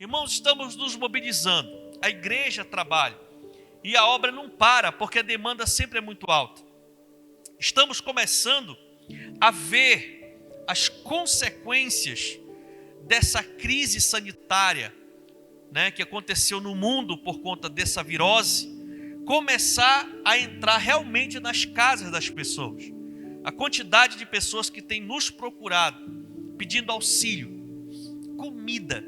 Irmãos, estamos nos mobilizando. A igreja trabalha. E a obra não para, porque a demanda sempre é muito alta. Estamos começando a ver as consequências dessa crise sanitária, né, que aconteceu no mundo por conta dessa virose, começar a entrar realmente nas casas das pessoas. A quantidade de pessoas que têm nos procurado, pedindo auxílio, comida,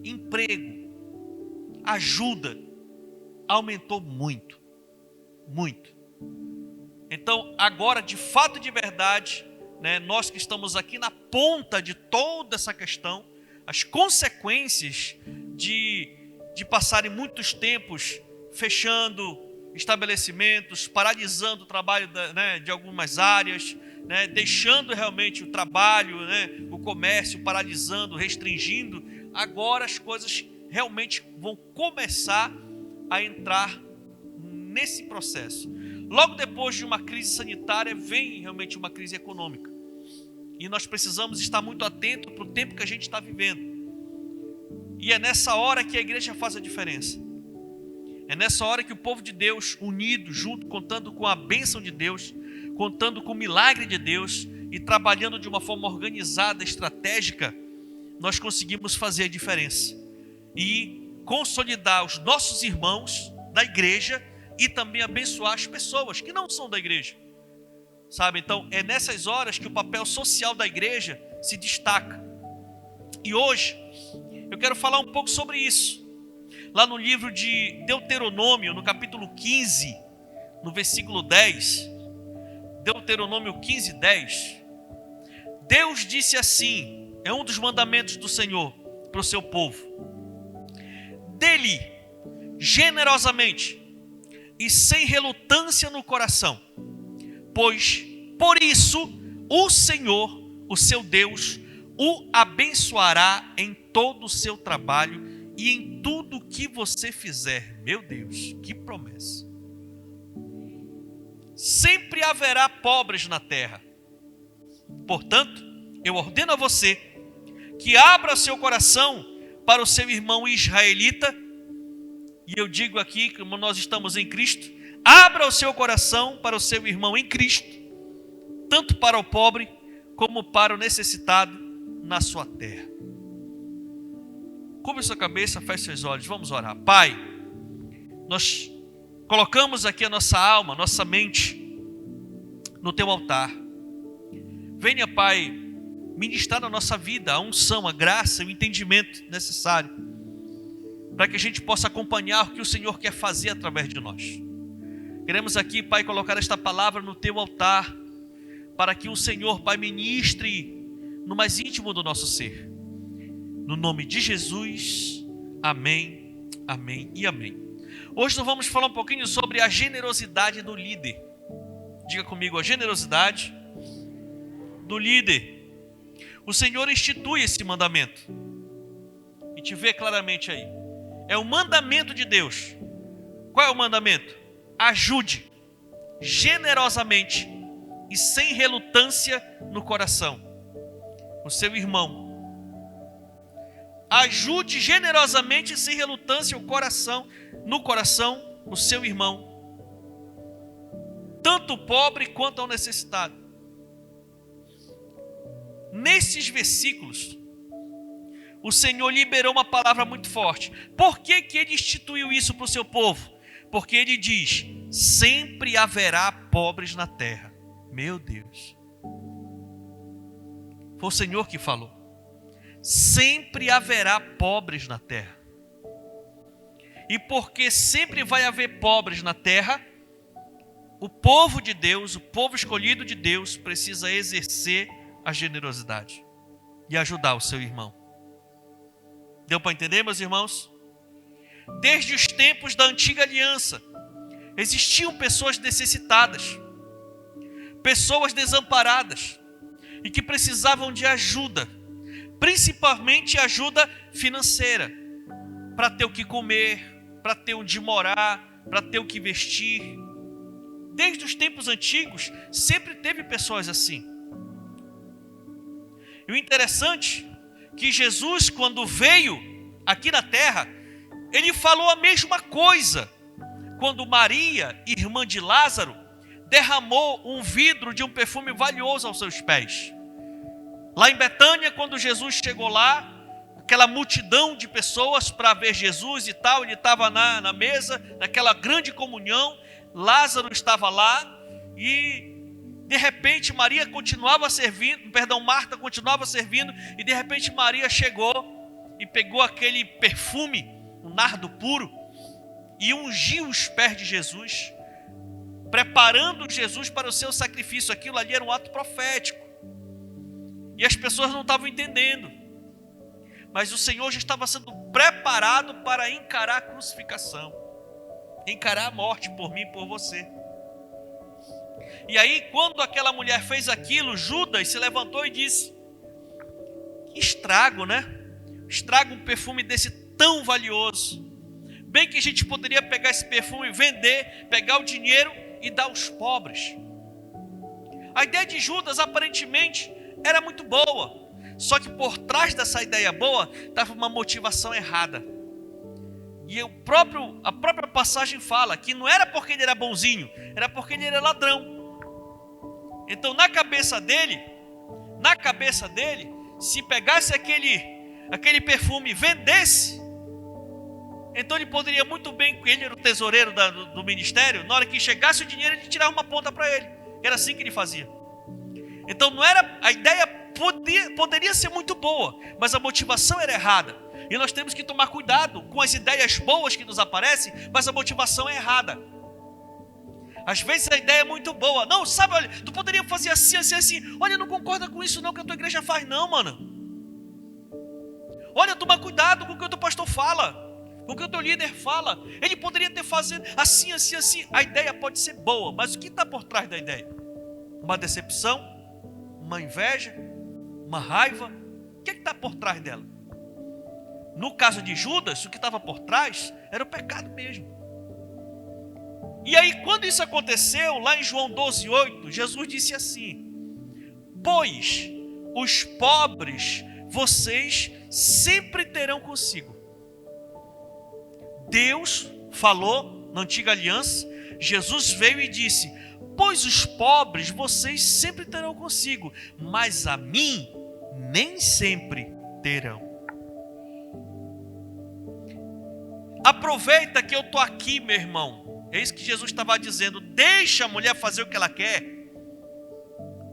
emprego, ajuda, aumentou muito, muito. Então, agora, de fato e de verdade, né, nós que estamos aqui na ponta de toda essa questão, as consequências de passarem muitos tempos fechando estabelecimentos, paralisando o trabalho de algumas áreas, né, deixando realmente o trabalho, né, o comércio paralisando, restringindo. Agora as coisas realmente vão começar a entrar nesse processo. Logo depois de uma crise sanitária, vem realmente uma crise econômica. E nós precisamos estar muito atentos para o tempo que a gente está vivendo. E é nessa hora que a igreja faz a diferença. É nessa hora que o povo de Deus, unido, junto, contando com a bênção de Deus, contando com o milagre de Deus e trabalhando de uma forma organizada, estratégica, nós conseguimos fazer a diferença. E consolidar os nossos irmãos da igreja e também abençoar as pessoas que não são da igreja. Sabe? Então, é nessas horas que o papel social da igreja se destaca. E hoje, eu quero falar um pouco sobre isso. Lá no livro de Deuteronômio, no capítulo 15, no versículo 10, Deuteronômio 15, 10, Deus disse assim, é um dos mandamentos do Senhor para o seu povo: dê-lhe generosamente e sem relutância no coração, pois por isso o Senhor, o seu Deus, o abençoará em todo o seu trabalho e em tudo que você fizer. Meu Deus, que promessa! Sempre haverá pobres na terra. Portanto, eu ordeno a você que abra seu coração para o seu irmão israelita. E eu digo aqui, como nós estamos em Cristo, abra o seu coração para o seu irmão em Cristo, tanto para o pobre como para o necessitado na sua terra. Cubra sua cabeça, feche seus olhos, vamos orar. Pai, nós colocamos aqui a nossa alma, nossa mente no teu altar. Venha, Pai, ministrar na nossa vida a unção, a graça, o entendimento necessário para que a gente possa acompanhar o que o Senhor quer fazer através de nós. Queremos aqui, Pai, colocar esta palavra no teu altar, para que o Senhor, Pai, ministre no mais íntimo do nosso ser. No nome de Jesus, amém, amém e amém. Hoje nós vamos falar um pouquinho sobre a generosidade do líder. Diga comigo, a generosidade do líder. O Senhor institui esse mandamento. E te vê claramente aí. É o mandamento de Deus. Qual é o mandamento? Ajude generosamente e sem relutância no coração o seu irmão. Ajude generosamente e sem relutância no coração o seu irmão, tanto o pobre quanto ao necessitado. Nesses versículos, o Senhor liberou uma palavra muito forte. Por que que Ele instituiu isso para o seu povo? Porque Ele diz, sempre haverá pobres na terra. Meu Deus. Foi o Senhor que falou. Sempre haverá pobres na terra. E porque sempre vai haver pobres na terra, o povo de Deus, o povo escolhido de Deus, precisa exercer a generosidade e ajudar o seu irmão. Deu para entender, meus irmãos? Desde os tempos da antiga aliança, existiam pessoas necessitadas, pessoas desamparadas e que precisavam de ajuda, principalmente ajuda financeira, para ter o que comer, para ter onde morar, para ter o que vestir. Desde os tempos antigos, sempre teve pessoas assim. E o interessante é que Jesus, quando veio aqui na terra, ele falou a mesma coisa quando Maria, irmã de Lázaro, derramou um vidro de um perfume valioso aos seus pés. Lá em Betânia, quando Jesus chegou lá, aquela multidão de pessoas para ver Jesus e tal, ele estava na mesa, naquela grande comunhão, Lázaro estava lá e de repente Marta continuava servindo e de repente Maria chegou e pegou aquele perfume, um nardo puro, e ungiu os pés de Jesus, preparando Jesus para o seu sacrifício. Aquilo ali era um ato profético. E as pessoas não estavam entendendo. Mas o Senhor já estava sendo preparado para encarar a crucificação, encarar a morte por mim e por você. E aí, quando aquela mulher fez aquilo, Judas se levantou e disse: que estrago, né? Estraga um perfume desse tão valioso. Bem que a gente poderia pegar esse perfume, vender, pegar o dinheiro e dar aos pobres. A ideia de Judas aparentemente era muito boa, só que por trás dessa ideia boa estava uma motivação errada. E a própria passagem fala que não era porque ele era bonzinho, era porque ele era ladrão. Então na cabeça dele, se pegasse aquele perfume e vendesse, então ele poderia muito bem, ele era o tesoureiro do ministério, na hora que chegasse o dinheiro ele tirava uma ponta para ele. Era assim que ele fazia. Então não era, a ideia poderia ser muito boa, mas a motivação era errada. E nós temos que tomar cuidado com as ideias boas que nos aparecem, mas a motivação é errada. Às vezes a ideia é muito boa. Não, sabe, olha, tu poderia fazer assim, assim, assim. Olha, não concorda com isso não que a tua igreja faz não, mano. Olha, toma cuidado com o que o teu pastor fala, com o que o teu líder fala. Ele poderia ter feito assim, assim, assim. A ideia pode ser boa, mas o que está por trás da ideia? Uma decepção? Uma inveja? Uma raiva? O que está por trás dela? No caso de Judas, o que estava por trás era o pecado mesmo. E aí, quando isso aconteceu, lá em João 12:8, Jesus disse assim: pois os pobres vocês sempre terão consigo. Deus falou na antiga aliança, Jesus veio e disse: pois os pobres vocês sempre terão consigo, mas a mim nem sempre terão. Aproveita que eu estou aqui, meu irmão. É isso que Jesus estava dizendo. Deixa a mulher fazer o que ela quer,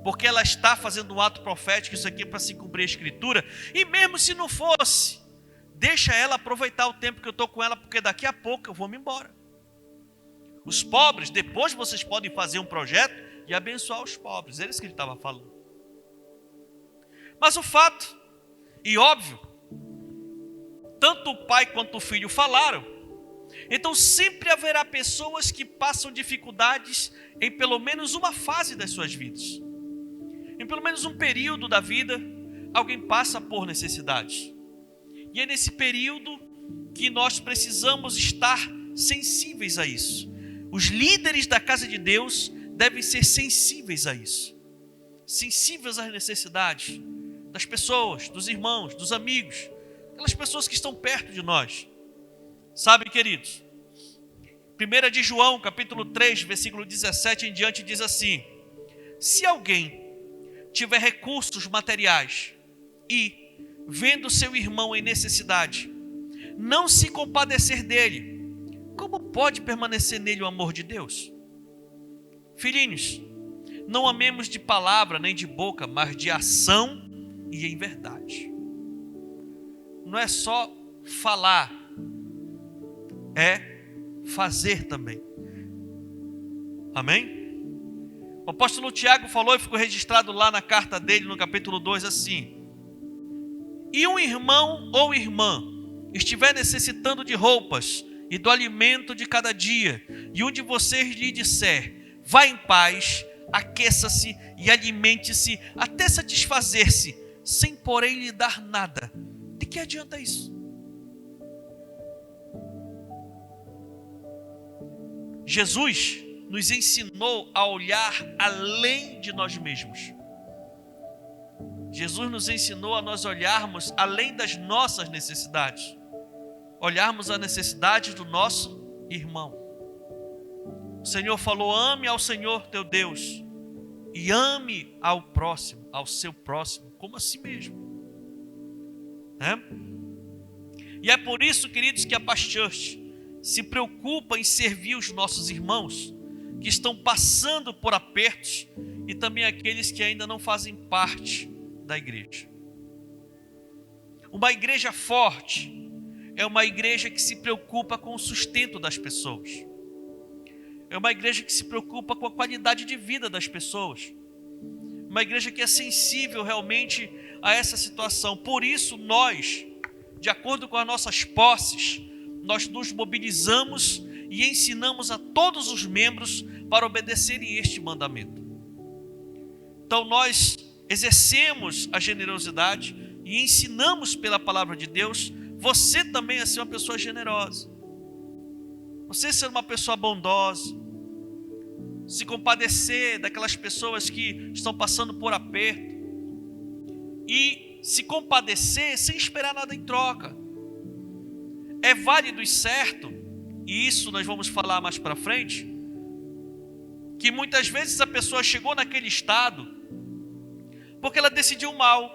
porque ela está fazendo um ato profético. Isso aqui é para se cumprir a escritura. E mesmo se não fosse, deixa ela aproveitar o tempo que eu estou com ela, porque daqui a pouco eu vou me embora. Os pobres, depois vocês podem fazer um projeto e abençoar os pobres. É isso que ele estava falando. Mas o fato, e óbvio, tanto o pai quanto o filho falaram. Então sempre haverá pessoas que passam dificuldades em pelo menos uma fase das suas vidas. Em pelo menos um período da vida, alguém passa por necessidades. E é nesse período que nós precisamos estar sensíveis a isso. Os líderes da casa de Deus devem ser sensíveis a isso. Sensíveis às necessidades das pessoas, dos irmãos, dos amigos, aquelas pessoas que estão perto de nós. Sabe, queridos, 1 de João, capítulo 3, versículo 17 em diante, diz assim: se alguém tiver recursos materiais e, vendo seu irmão em necessidade, não se compadecer dele, como pode permanecer nele o amor de Deus? Filhinhos, não amemos de palavra nem de boca, mas de ação e em verdade. Não é só falar, é fazer também. Amém? O apóstolo Tiago falou e ficou registrado lá na carta dele, no capítulo 2, assim: e um irmão ou irmã estiver necessitando de roupas e do alimento de cada dia, e um de vocês lhe disser: vá em paz, aqueça-se e alimente-se até satisfazer-se, sem porém lhe dar nada, de que adianta isso? Jesus nos ensinou a olhar além de nós mesmos. Jesus nos ensinou a nós olharmos além das nossas necessidades. olharmos a necessidade do nosso irmão. O Senhor falou: ame ao Senhor teu Deus e ame ao próximo, ao seu próximo, como a si mesmo. Né? E é por isso, queridos, que a Paz Church se preocupa em servir os nossos irmãos que estão passando por apertos e também aqueles que ainda não fazem parte da igreja. Uma igreja forte é uma igreja que se preocupa com o sustento das pessoas. É uma igreja que se preocupa com a qualidade de vida das pessoas. Uma igreja que é sensível realmente a essa situação. Por isso nós, de acordo com as nossas posses, nós nos mobilizamos e ensinamos a todos os membros para obedecerem este mandamento. Então nós exercemos a generosidade e ensinamos pela palavra de Deus você também a ser uma pessoa generosa. Você ser uma pessoa bondosa. Se compadecer daquelas pessoas que estão passando por aperto. E se compadecer sem esperar nada em troca. É válido e certo, e isso nós vamos falar mais para frente, que muitas vezes a pessoa chegou naquele estado porque ela decidiu mal,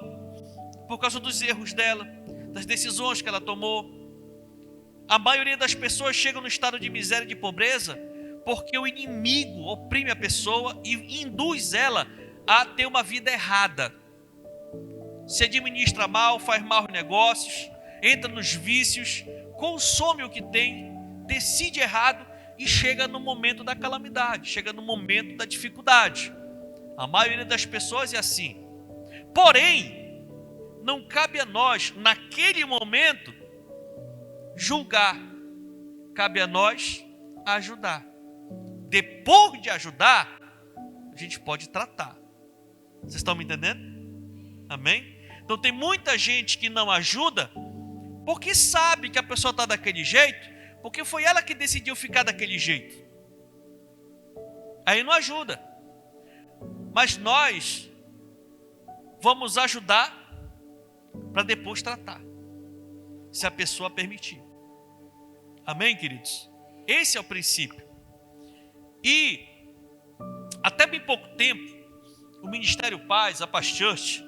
por causa dos erros dela, das decisões que ela tomou. A maioria das pessoas chegam no estado de miséria e de pobreza porque o inimigo oprime a pessoa e induz ela a ter uma vida errada. Se administra mal, faz maus negócios, entra nos vícios, consome o que tem, decide errado e chega no momento da calamidade, chega no momento da dificuldade. A maioria das pessoas é assim. Porém, não cabe a nós, naquele momento, julgar. Cabe a nós ajudar. Depois de ajudar, a gente pode tratar. Vocês estão me entendendo? Amém? Então tem muita gente que não ajuda porque sabe que a pessoa está daquele jeito, porque foi ela que decidiu ficar daquele jeito. Aí não ajuda. Mas nós vamos ajudar para depois tratar, se a pessoa permitir. Amém, queridos? Esse é o princípio. E até bem pouco tempo, o Ministério Paz, a Paz Church,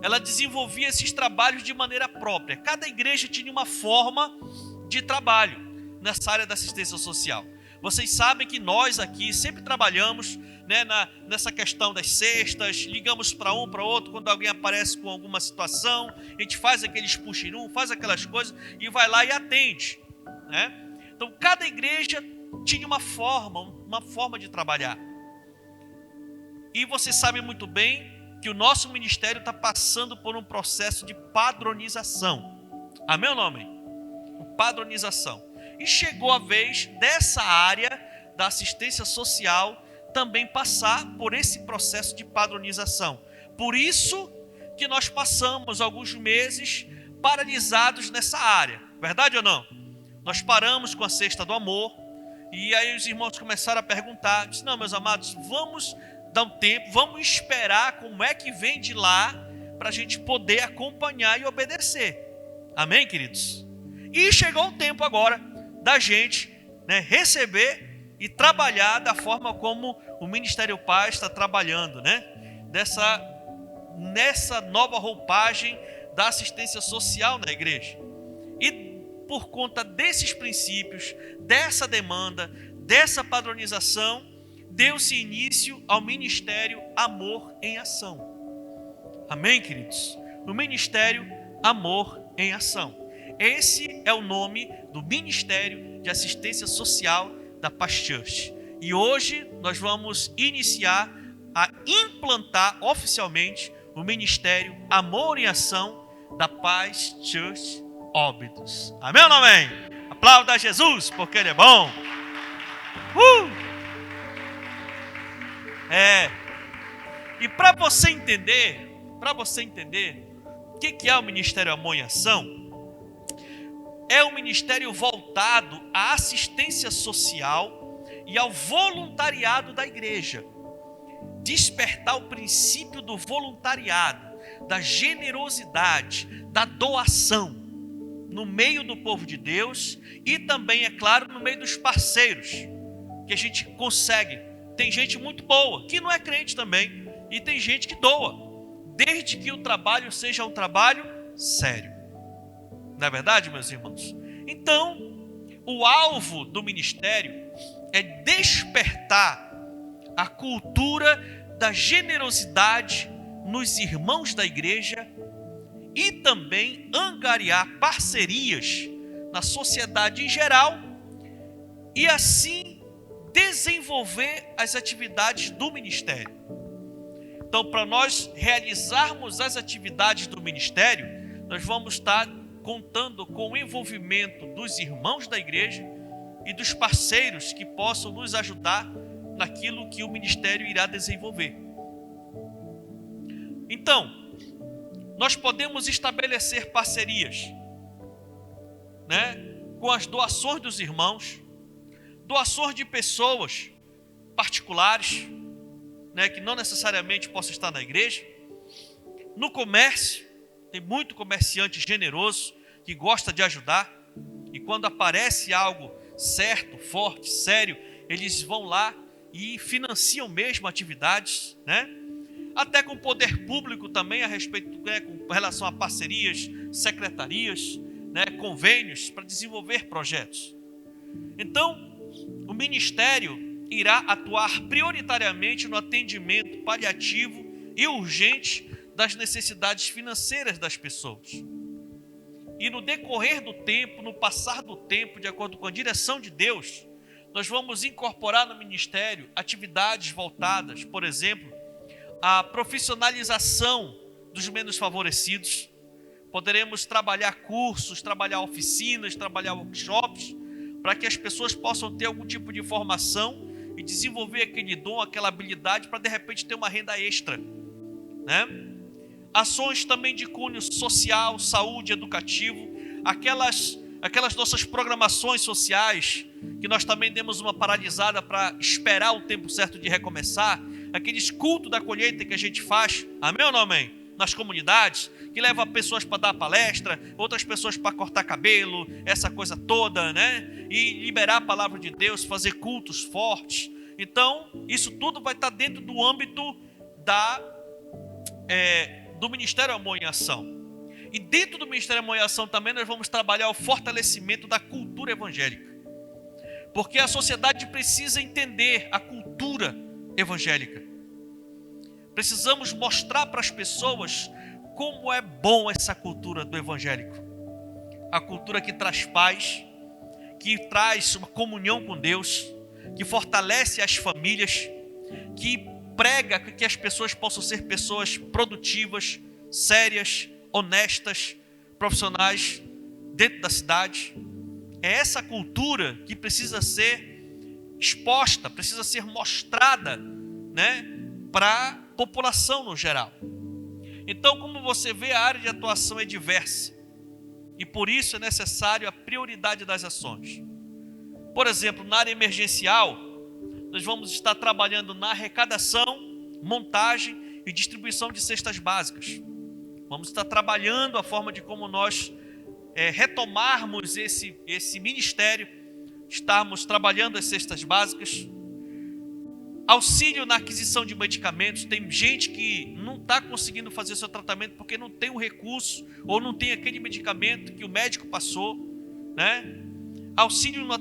ela desenvolvia esses trabalhos de maneira própria. Cada igreja tinha uma forma de trabalho nessa área da assistência social. Vocês sabem que nós aqui sempre trabalhamos, né, nessa questão das cestas, ligamos para um, para outro, quando alguém aparece com alguma situação, a gente faz aqueles puxirum, faz aquelas coisas e vai lá e atende, né? Então cada igreja tinha uma forma de trabalhar. E você sabe muito bem que o nosso ministério está passando por um processo de padronização. Amém ou não, amém? Padronização. E chegou a vez dessa área da assistência social também passar por esse processo de padronização. Por isso que nós passamos alguns meses paralisados nessa área. Verdade ou não? Nós paramos com a Cesta do Amor e aí os irmãos começaram a perguntar. Disse: não, meus amados, vamos dar um tempo, vamos esperar como é que vem de lá para a gente poder acompanhar e obedecer. Amém, queridos? E chegou o tempo agora da gente, né, receber e trabalhar da forma como o Ministério Paz está trabalhando, né? Nessa nova roupagem da assistência social na igreja. E por conta desses princípios, dessa demanda, dessa padronização, deu-se início ao Ministério Amor em Ação. Amém, queridos? No Ministério Amor em Ação. Esse é o nome do Ministério de Assistência Social da Paz Church. E hoje nós vamos iniciar a implantar oficialmente o Ministério Amor em Ação da Paz Church Óbidos. Amém ou não amém? Aplauda a Jesus, porque Ele é bom. E para você entender o que é o Ministério Amor em Ação, é um ministério voltado à assistência social e ao voluntariado da igreja. Despertar o princípio do voluntariado, da generosidade, da doação. no meio do povo de Deus e também, é claro, no meio dos parceiros, que a gente consegue. Tem gente muito boa, que não é crente também, e tem gente que doa, desde que o trabalho seja um trabalho sério. Não é verdade, meus irmãos? Então, o alvo do ministério é despertar a cultura da generosidade nos irmãos da igreja e também angariar parcerias na sociedade em geral e assim desenvolver as atividades do ministério. Então, para nós realizarmos as atividades do ministério, nós vamos estar contando com o envolvimento dos irmãos da igreja e dos parceiros que possam nos ajudar naquilo que o ministério irá desenvolver. Então, nós podemos estabelecer parcerias, né, com as doações dos irmãos, doações de pessoas particulares, né, que não necessariamente possam estar na igreja. No comércio, tem muito comerciante generoso que gosta de ajudar, e quando aparece algo certo, forte, sério, eles vão lá e financiam mesmo atividades, né? Até com o poder público também a respeito, né, com relação a parcerias, secretarias, né, convênios para desenvolver projetos. Então, o ministério irá atuar prioritariamente no atendimento paliativo e urgente das necessidades financeiras das pessoas. E no decorrer do tempo, no passar do tempo, de acordo com a direção de Deus, nós vamos incorporar no ministério atividades voltadas, por exemplo, à profissionalização dos menos favorecidos. Poderemos trabalhar cursos, trabalhar oficinas, trabalhar workshops, para que as pessoas possam ter algum tipo de formação e desenvolver aquele dom, aquela habilidade para de repente ter uma renda extra, né? Ações também de cunho social, saúde, educativo, aquelas nossas programações sociais que nós também demos uma paralisada para esperar o tempo certo de recomeçar, aqueles cultos da colheita que a gente faz, amém ou não amém? Nas comunidades, que leva pessoas para dar palestra, outras pessoas para cortar cabelo, essa coisa toda, né? E liberar a palavra de Deus, fazer cultos fortes. Então, isso tudo vai estar dentro do âmbito do Ministério Amor em Ação. E dentro do Ministério Amor em Ação também nós vamos trabalhar o fortalecimento da cultura evangélica. Porque a sociedade precisa entender a cultura evangélica. Precisamos mostrar para as pessoas como é bom essa cultura do evangélico. A cultura que traz paz, que traz uma comunhão com Deus, que fortalece as famílias, que prega que as pessoas possam ser pessoas produtivas, sérias, honestas, profissionais dentro da cidade. É essa cultura que precisa ser exposta, precisa ser mostrada, né, para a população no geral. Então, como você vê, a área de atuação é diversa e por isso é necessário a prioridade das ações. Por exemplo, na área emergencial, nós vamos estar trabalhando na arrecadação, montagem e distribuição de cestas básicas. Vamos estar trabalhando a forma de como nós retomarmos esse ministério, estarmos trabalhando as cestas básicas. Auxílio na aquisição de medicamentos. Tem gente que não está conseguindo fazer seu tratamento porque não tem o recurso ou não tem aquele medicamento que o médico passou, né? Auxílio no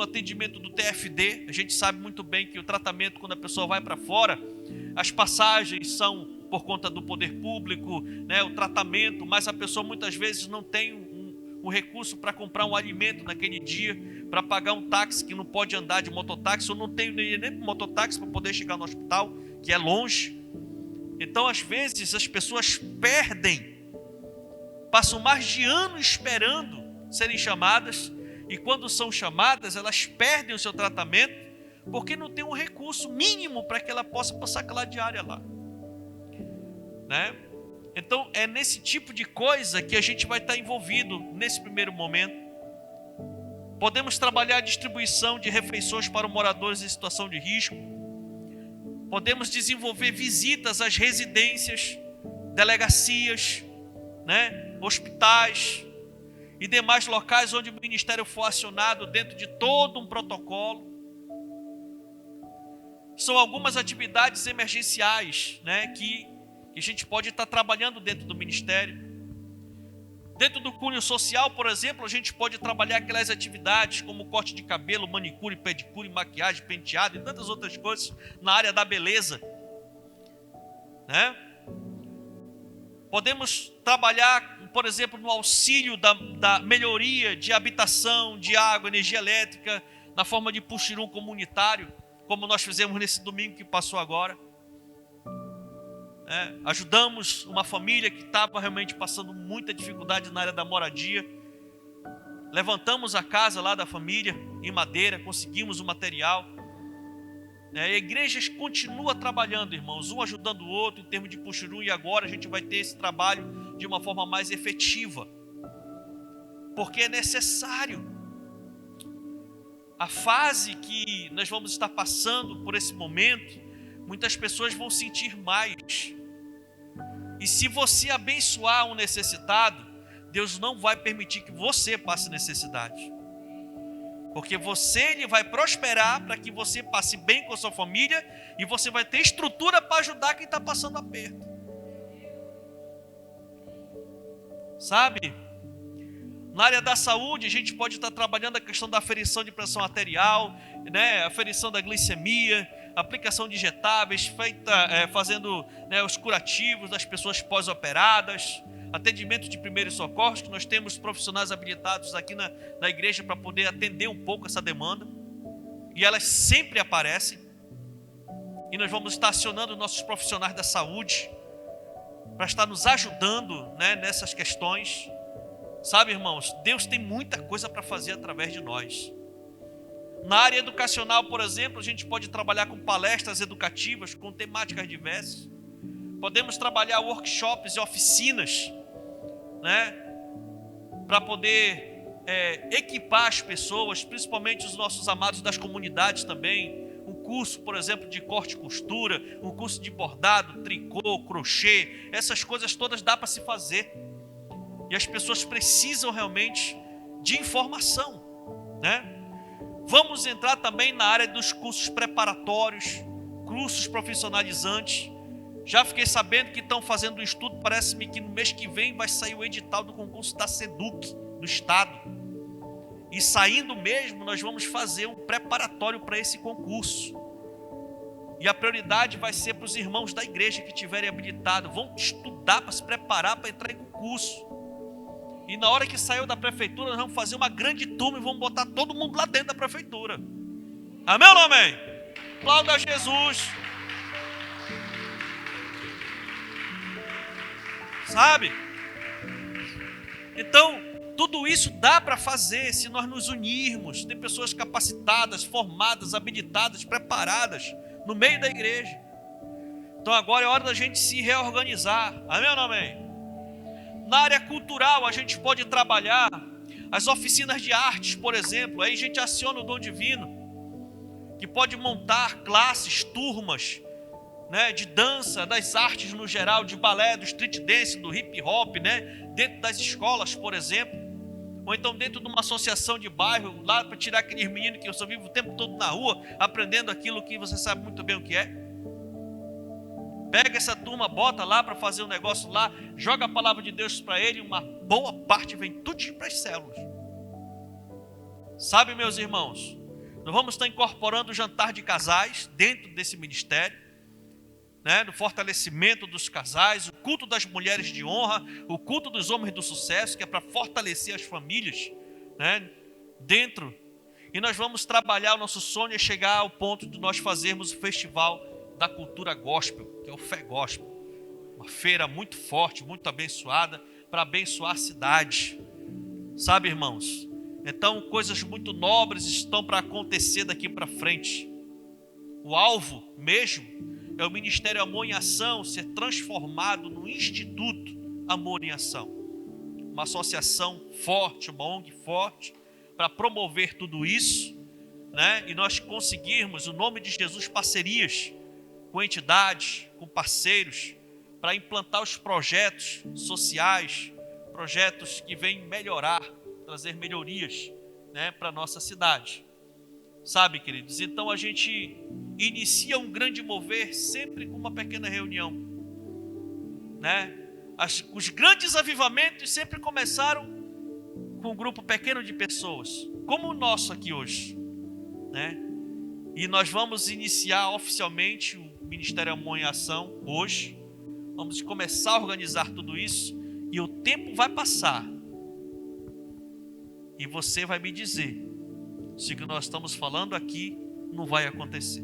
atendimento do TFD. A gente sabe muito bem que o tratamento, quando a pessoa vai para fora, as passagens são por conta do poder público, né? O tratamento, mas a pessoa muitas vezes não tem o recurso para comprar um alimento naquele dia, para pagar um táxi que não pode andar de mototáxi, ou não tem nem mototáxi para poder chegar no hospital, que é longe. Então, às vezes, as pessoas passam mais de ano esperando serem chamadas, e quando são chamadas, elas perdem o seu tratamento, porque não tem um recurso mínimo para que ela possa passar aquela diária lá, né? Então, é nesse tipo de coisa que a gente vai estar envolvido nesse primeiro momento. Podemos trabalhar a distribuição de refeições para os moradores em situação de risco. Podemos desenvolver visitas às residências, delegacias, né, hospitais. e demais locais onde o ministério for acionado dentro de todo um protocolo. São algumas atividades emergenciais, né, que a gente pode estar trabalhando dentro do ministério. Dentro do cunho social, por exemplo, a gente pode trabalhar aquelas atividades como corte de cabelo, manicure, pedicure, maquiagem, penteado e tantas outras coisas na área da beleza, né? Podemos trabalhar, por exemplo, no auxílio da melhoria de habitação, de água, energia elétrica, na forma de puxirum comunitário, como nós fizemos nesse domingo que passou agora. Ajudamos uma família que estava realmente passando muita dificuldade na área da moradia. Levantamos a casa lá da família em madeira, conseguimos o material. A igreja continua trabalhando, irmãos, um ajudando o outro em termos de puxirum, e agora a gente vai ter esse trabalho de uma forma mais efetiva, porque é necessário. A fase que nós vamos estar passando por esse momento, muitas pessoas vão sentir mais. E se você abençoar um necessitado, Deus não vai permitir que você passe necessidade. Porque ele vai prosperar para que você passe bem com a sua família e você vai ter estrutura para ajudar quem está passando aperto. Sabe? Na área da saúde, a gente pode estar trabalhando a questão da aferição de pressão arterial, né? Aferição da glicemia, aplicação de injetáveis, fazendo, né, os curativos das pessoas pós-operadas, atendimento de primeiros socorros, que nós temos profissionais habilitados aqui na igreja para poder atender um pouco essa demanda, e elas sempre aparecem, e nós vamos estar acionando nossos profissionais da saúde para estar nos ajudando, né, nessas questões. Sabe, irmãos, Deus tem muita coisa para fazer através de nós. Na área educacional, por exemplo, a gente pode trabalhar com palestras educativas, com temáticas diversas. Podemos trabalhar workshops e oficinas, né, para poder equipar as pessoas, principalmente os nossos amados das comunidades também. Um curso, por exemplo, de corte e costura, um curso de bordado, tricô, crochê, essas coisas todas dá para se fazer. E as pessoas precisam realmente de informação, né? Vamos entrar também na área dos cursos preparatórios, cursos profissionalizantes. Já fiquei sabendo que estão fazendo um estudo, parece-me que no mês que vem vai sair o edital do concurso da SEDUC, do Estado. E saindo mesmo, nós vamos fazer um preparatório para esse concurso. E a prioridade vai ser para os irmãos da igreja que estiverem habilitados. Vão estudar para se preparar para entrar em concurso. E na hora que saiu da prefeitura, nós vamos fazer uma grande turma e vamos botar todo mundo lá dentro da prefeitura. Amém ou não amém? Aplauda a Jesus. Sabe? Então, tudo isso dá para fazer se nós nos unirmos. Tem pessoas capacitadas, formadas, habilitadas, preparadas no meio da igreja. Então agora é hora da gente se reorganizar. Amém ou não amém? Na área cultural, a gente pode trabalhar as oficinas de artes, por exemplo. Aí a gente aciona o dom divino, que pode montar classes, turmas, né, de dança, das artes no geral, de balé, do street dance, do hip hop, né, dentro das escolas, por exemplo. Ou então dentro de uma associação de bairro, lá para tirar aqueles meninos que só vivem o tempo todo na rua, aprendendo aquilo que você sabe muito bem o que é. Pega essa turma, bota lá para fazer um negócio lá, joga a palavra de Deus para ele, uma boa parte vem tudo para as células. Sabe, meus irmãos, nós vamos estar incorporando o jantar de casais dentro desse ministério, né, do fortalecimento dos casais, o culto das mulheres de honra, o culto dos homens do sucesso, que é para fortalecer as famílias, né, dentro. E nós vamos trabalhar, o nosso sonho é chegar ao ponto de nós fazermos o festival da cultura gospel, que é o Fé Gospel, uma feira muito forte, muito abençoada, para abençoar a cidade. Sabe, irmãos, então coisas muito nobres estão para acontecer daqui para frente. O alvo mesmo é o Ministério Amor em Ação ser transformado no Instituto Amor em Ação, uma associação forte, uma ONG forte, para promover tudo isso, né? E nós conseguirmos, no nome de Jesus, parcerias com entidades, com parceiros, para implantar os projetos sociais, projetos que vêm melhorar trazer melhorias, né, para a nossa cidade. Sabe, queridos? Então a gente inicia um grande mover sempre com uma pequena reunião, né? Os grandes avivamentos sempre começaram com um grupo pequeno de pessoas, como o nosso aqui hoje, né? E nós vamos iniciar oficialmente o Ministério Amor em Ação hoje. Vamos começar a organizar tudo isso e o tempo vai passar. E você vai me dizer se o que nós estamos falando aqui não vai acontecer.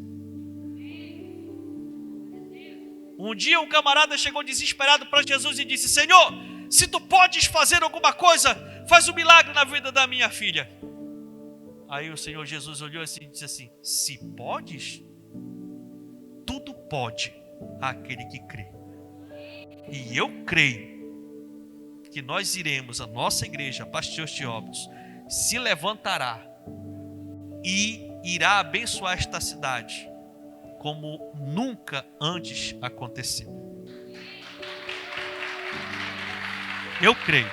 Um dia um camarada chegou desesperado para Jesus e disse: Senhor, se tu podes fazer alguma coisa, faz um milagre na vida da minha filha. Aí o Senhor Jesus olhou assim e disse assim: se podes, tudo pode àquele que crê. E eu creio que nós iremos, a nossa igreja, Pastor Teóbitos, se levantará e irá abençoar esta cidade como nunca antes aconteceu. Eu creio.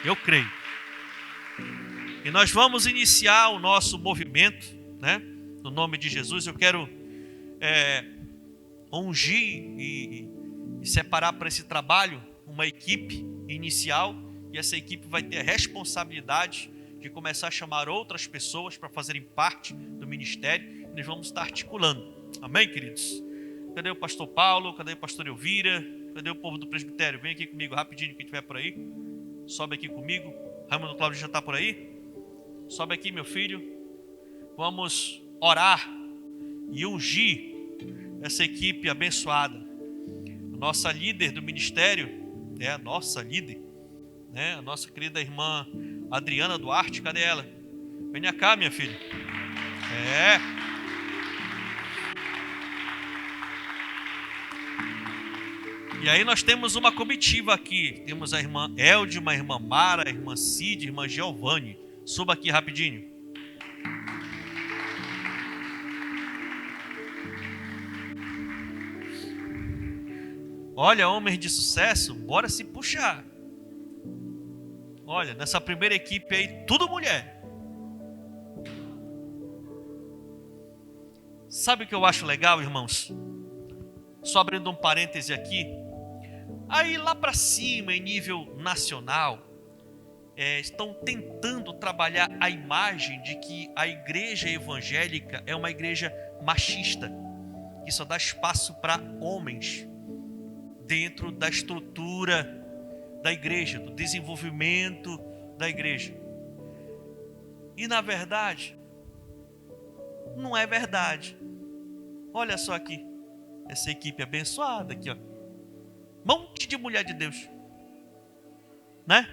Eu creio. E nós vamos iniciar o nosso movimento, né? No nome de Jesus. Eu quero ungir e separar para esse trabalho uma equipe inicial, e essa equipe vai ter a responsabilidade de começar a chamar outras pessoas para fazerem parte do ministério, e nós vamos estar articulando. Amém, queridos? Cadê o pastor Paulo? Cadê o pastor Elvira? Cadê o povo do presbitério? Vem aqui comigo rapidinho, quem estiver por aí. Sobe aqui comigo. Raimundo Cláudio já está por aí? Sobe aqui, meu filho. Vamos orar e ungir essa equipe abençoada. A nossa líder do ministério, a nossa líder, né? A nossa querida irmã Adriana Duarte, cadê ela? Venha cá, minha filha. E aí nós temos uma comitiva aqui. Temos a irmã Eldima, a irmã Mara, a irmã Cid, a irmã Giovanni. Suba aqui rapidinho. Olha, homens de sucesso, bora se puxar. Olha, nessa primeira equipe aí, tudo mulher. Sabe o que eu acho legal, irmãos? Só abrindo um parêntese aqui. Aí lá para cima, em nível nacional, estão tentando trabalhar a imagem de que a igreja evangélica é uma igreja machista, que só dá espaço para homens dentro da estrutura da igreja, do desenvolvimento da igreja. E na verdade, não é verdade. Olha só aqui, essa equipe abençoada aqui, ó. Monte de mulher de Deus, né?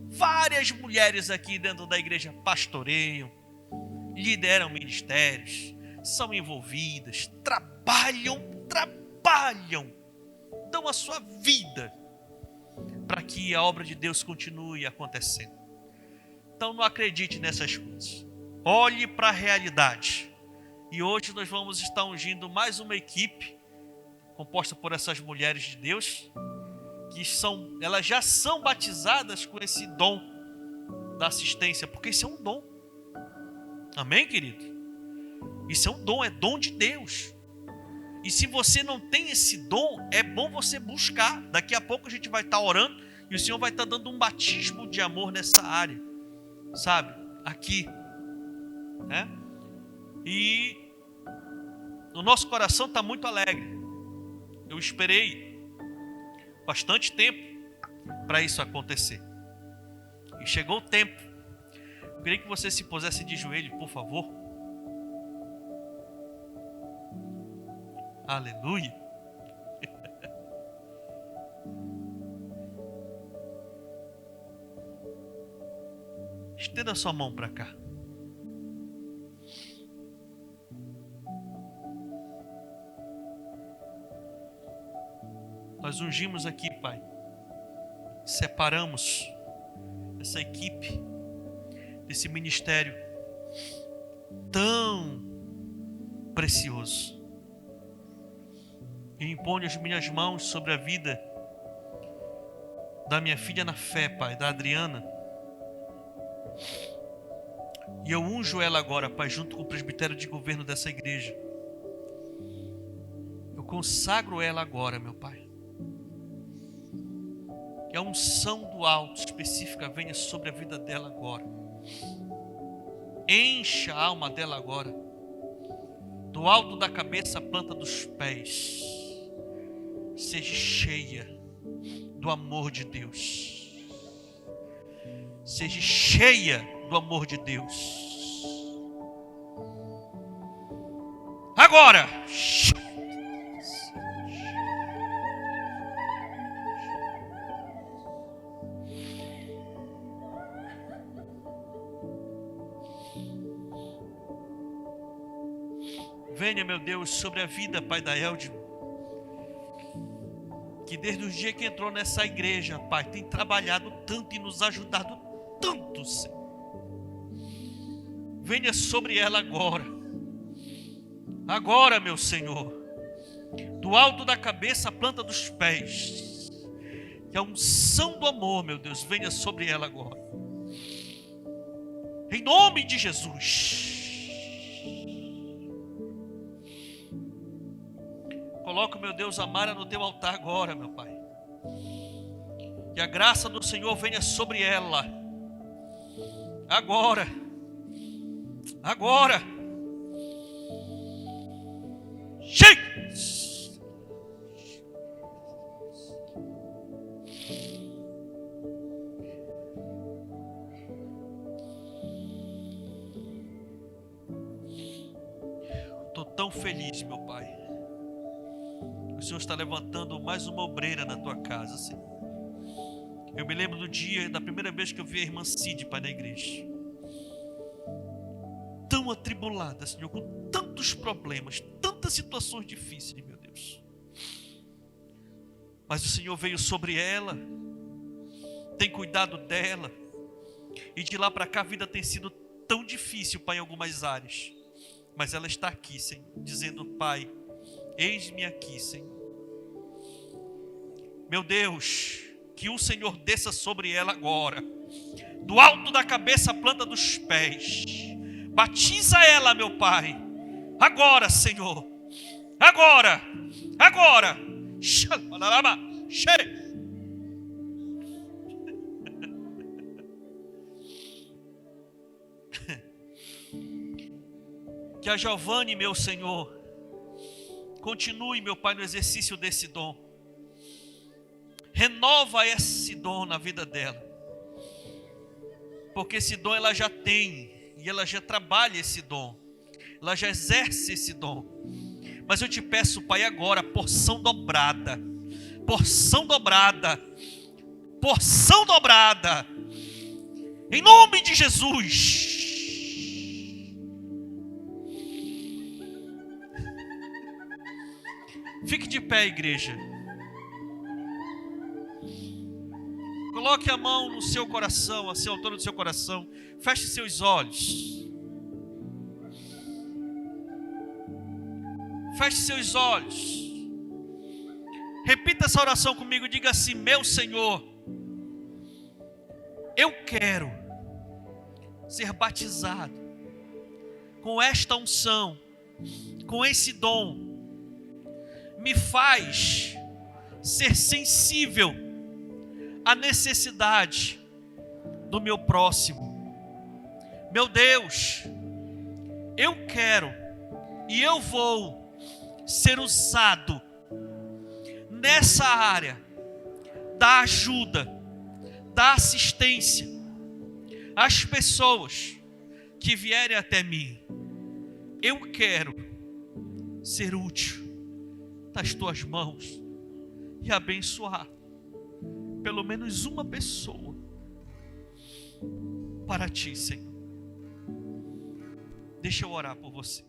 Várias mulheres aqui dentro da igreja pastoreiam, lideram ministérios, são envolvidas, trabalham, dão a sua vida para que a obra de Deus continue acontecendo. Então não acredite nessas coisas. Olhe para a realidade. E hoje nós vamos estar ungindo mais uma equipe composta por essas mulheres de Deus, que elas já são batizadas com esse dom da assistência, porque isso é um dom. Amém, querido? Isso é um dom, é dom de Deus. E se você não tem esse dom, é bom você buscar. Daqui a pouco a gente vai estar orando e o Senhor vai estar dando um batismo de amor nessa área, sabe? Aqui, né? E o nosso coração está muito alegre. Eu esperei bastante tempo para isso acontecer. E chegou o tempo. Eu queria que você se pusesse de joelho, por favor. Aleluia. Estenda sua mão para cá. Nós ungimos aqui, Pai. Separamos essa equipe desse ministério tão precioso. E imponho as minhas mãos sobre a vida da minha filha na fé, Pai, da Adriana. E eu unjo ela agora, Pai, junto com o presbitério de governo dessa igreja. Eu consagro ela agora, meu Pai. Que a unção do alto específica venha sobre a vida dela agora. Encha a alma dela agora. Do alto da cabeça à planta dos pés. Seja cheia do amor de Deus. Seja cheia do amor de Deus. Agora. Venha, meu Deus, sobre a vida, Pai, da Eldio, que desde o dia que entrou nessa igreja, Pai, tem trabalhado tanto e nos ajudado tanto, Senhor. Venha sobre ela agora. Agora, meu Senhor, do alto da cabeça à planta dos pés, que a unção do amor, meu Deus, venha sobre ela agora. Em nome de Jesus. Coloca, meu Deus, a Mara no teu altar agora, meu Pai. Que a graça do Senhor venha sobre ela. Agora. Agora. Chega. Estou tão feliz, meu Pai. O Senhor está levantando mais uma obreira na tua casa, Senhor. Eu me lembro do dia, da primeira vez que eu vi a irmã Cid, Pai, na igreja. Tão atribulada, Senhor, com tantos problemas, tantas situações difíceis, meu Deus. Mas o Senhor veio sobre ela, tem cuidado dela. E de lá para cá a vida tem sido tão difícil, Pai, em algumas áreas. Mas ela está aqui, Senhor, dizendo: Pai, eis-me aqui, Senhor. Meu Deus, que o Senhor desça sobre ela agora, do alto da cabeça à planta dos pés. Batiza ela, meu Pai, agora, Senhor. Agora, agora. Que a Giovanni, meu Senhor, continue, meu Pai, no exercício desse dom. Renova esse dom na vida dela. Porque esse dom ela já tem. E ela já trabalha esse dom. Ela já exerce esse dom. Mas eu te peço, Pai, agora, porção dobrada. Porção dobrada. Porção dobrada. Em nome de Jesus. Fique de pé, igreja. Coloque a mão no seu coração, assim, à altura do seu coração. Feche seus olhos. Feche seus olhos. Repita essa oração comigo. Diga assim: meu Senhor, eu quero ser batizado com esta unção, com esse dom. Me faz ser sensível a necessidade do meu próximo. Meu Deus, eu quero e eu vou ser usado nessa área da ajuda, da assistência às pessoas que vierem até mim. Eu quero ser útil nas tuas mãos e abençoar pelo menos uma pessoa para ti, Senhor. Deixa eu orar por você.